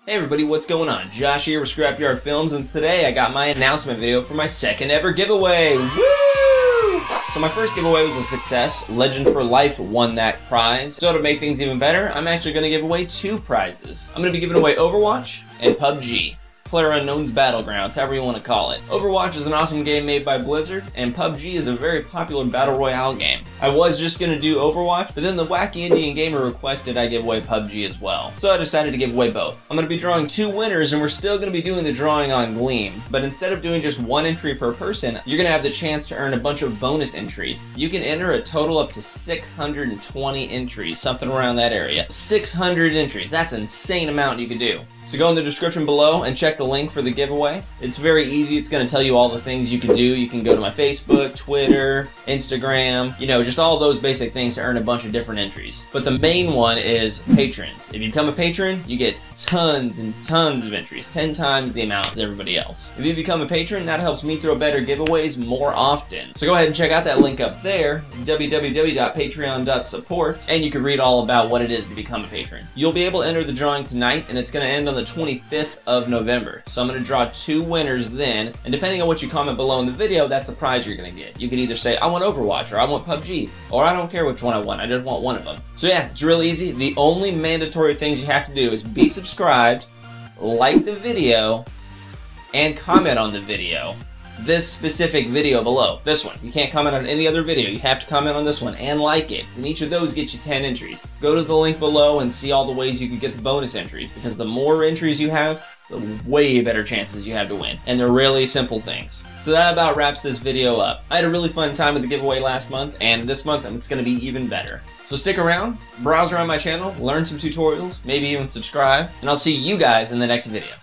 Hey everybody, what's going on? Josh here with Scrapyard Films, and today I got my announcement video for my second ever giveaway. Woo! So my first giveaway was a success. Legend for Life won that prize. So to make things even better, I'm actually going to give away two prizes. I'm going to be giving away Overwatch and PUBG. PlayerUnknown's Battlegrounds, however you want to call it. Overwatch is an awesome game made by Blizzard, and PUBG is a very popular battle royale game. I was just going to do Overwatch, but then the wacky Indian gamer requested I give away PUBG as well. So I decided to give away both. I'm going to be drawing two winners, and we're still going to be doing the drawing on Gleam. But instead of doing just one entry per person, you're going to have the chance to earn a bunch of bonus entries. You can enter a total up to 620 entries, something around that area. 600 entries, that's an insane amount you can do. So go in the description below and check the link for the giveaway. It's very easy. It's going to tell you all the things you can do. You can go to my Facebook, Twitter, Instagram, just all those basic things to earn a bunch of different entries. But the main one is patrons. If you become a patron, you get tons and tons of entries, 10 times the amount as everybody else. If you become a patron, that helps me throw better giveaways more often. So go ahead and check out that link up there, www.patreon.support, and you can read all about what it is to become a patron. You'll be able to enter the drawing tonight, and it's going to end on the 25th of November. So I'm going to draw two winners then, and depending on what you comment below in the video, that's the prize you're going to get. You can either say, I want Overwatch, or I want PUBG, or I don't care which one I want, I just want one of them. So yeah, it's really easy. The only mandatory things you have to do is be subscribed, like the video, and comment on the video. This specific video below. This one. You can't comment on any other video. You have to comment on this one and like it. And each of those gets you 10 entries. Go to the link below and see all the ways you can get the bonus entries, because the more entries you have, the way better chances you have to win. And they're really simple things. So that about wraps this video up. I had a really fun time with the giveaway last month, and this month it's going to be even better. So stick around, browse around my channel, learn some tutorials, maybe even subscribe, and I'll see you guys in the next video.